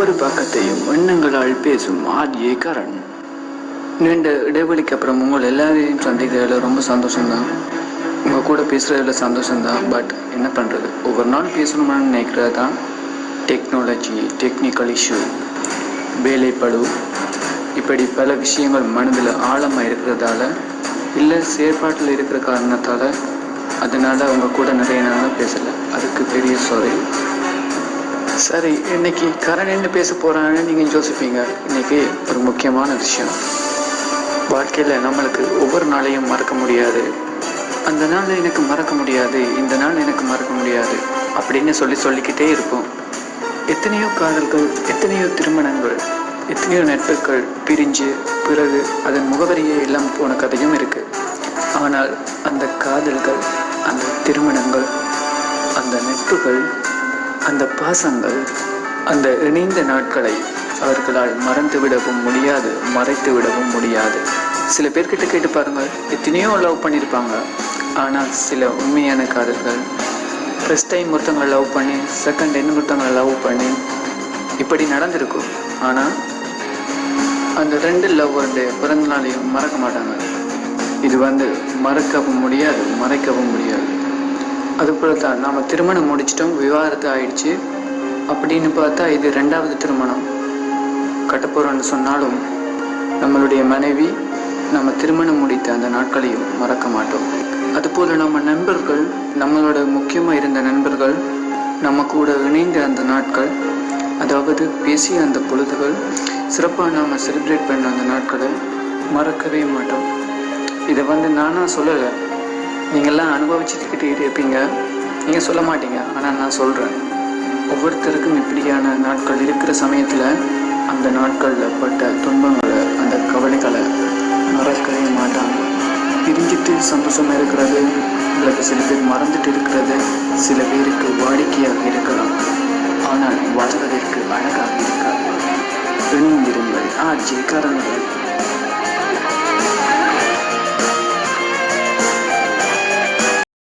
ஒவ்வொரு பக்கத்தையும் எண்ணங்களால் பேசும் ஆர்ஜே கரண். நீண்ட இடைவெளிக்கு அப்புறம் உங்கள் எல்லாரையும் சந்திக்கிறதுல ரொம்ப சந்தோஷம்தான். உங்கள் கூட பேசுகிறதுல சந்தோஷம்தான். பட் என்ன பண்ணுறது, ஒவ்வொரு நாள் பேசணும்னு நினைக்கிறது தான் டெக்னாலஜி, டெக்னிக்கல் இஷ்யூ, வேலைப்படு, இப்படி பல விஷயங்கள் மனதில் ஆழமாக இருக்கிறதால, இல்லை செயற்பாட்டில் இருக்கிற காரணத்தால், அதனால் அவங்க கூட நிறைய நாளாக பேசலை. அதுக்கு பெரிய சாரி. சரி, இன்னைக்கு கரண் என்ன பேச போகிறான்னு நீங்கள் யோசிப்பீங்க. இன்னைக்கு ஒரு முக்கியமான விஷயம். வாழ்க்கையில் நம்மளுக்கு ஒவ்வொரு நாளையும் மறக்க முடியாது. அந்த நாள் எனக்கு மறக்க முடியாது, இந்த நாள் எனக்கு மறக்க முடியாது அப்படின்னு சொல்லிக்கிட்டே இருப்போம். எத்தனையோ காதல்கள், எத்தனையோ திருமணங்கள், எத்தனையோ நட்புகள் பிரிஞ்சு பிறகு அதன் முகவரியே எல்லாம் போன கதையும் இருக்குது. ஆனால் அந்த காதல்கள், அந்த திருமணங்கள், அந்த நட்புகள், அந்த பாசங்கள், அந்த இணைந்த நாட்களை அவர்களால் மறந்து விடவும் முடியாது, மறைத்து விடவும் முடியாது. சில பேர்கிட்ட கேட்டு பாருங்கள், எத்தனையோ லவ் பண்ணியிருப்பாங்க. ஆனால் சில உண்மையான காதல்கள் ஃபர்ஸ்ட் டைம் ஒருத்தவங்களை லவ் பண்ணி, செகண்ட் டைம் ஒருத்தவங்களை லவ் பண்ணி இப்படி நடந்திருக்கும். ஆனால் அந்த ரெண்டு லவ்வருடைய பிறந்த நாளையும் மறக்க மாட்டாங்க. இது மறக்கவும் முடியாது, மறைக்கவும் முடியாது. அதுபோல தான் நாம் திருமணம் முடிச்சிட்டோம், விவாகரத்து ஆயிடுச்சு அப்படின்னு பார்த்தா இது ரெண்டாவது திருமணம் கட்டப்போகிறோன்னு சொன்னாலும் நம்மளுடைய மனைவி நம்ம திருமணம் முடித்த அந்த நாட்களையும் மறக்க மாட்டோம். அதுபோல் நம்ம நண்பர்கள், நம்மளோட முக்கியமாக இருந்த நண்பர்கள், நம்ம கூட இணைந்த அந்த நாட்கள், அதாவது பேசிய அந்த பொழுதுகள், சிறப்பாக நாம் செலிப்ரேட் பண்ண அந்த நாட்களை மறக்கவே மாட்டோம். இதை நானாக சொல்லலை, நீங்கள்லாம் அனுபவிச்சுக்கிட்டே இருப்பீங்க, நீங்கள் சொல்ல மாட்டீங்க. ஆனால் நான் சொல்கிறேன், ஒவ்வொருத்தருக்கும் இப்படியான நாட்கள் இருக்கிற சமயத்தில் அந்த நாட்களில் பட்ட துன்பங்களை, அந்த கவலைகளை மறக்கவே மாட்டாங்க. பிரிஞ்சிட்டு சந்தோஷமாக இருக்கிறது உங்களுக்கு சில பேர் மறந்துட்டு இருக்கிறது சில பேருக்கு வாடிக்கையாக இருக்கலாம். ஆனால் வாழ்வதற்கு அழகாக இருக்காது. இணைந்திருங்கள் ஆர்ஜே கரண்.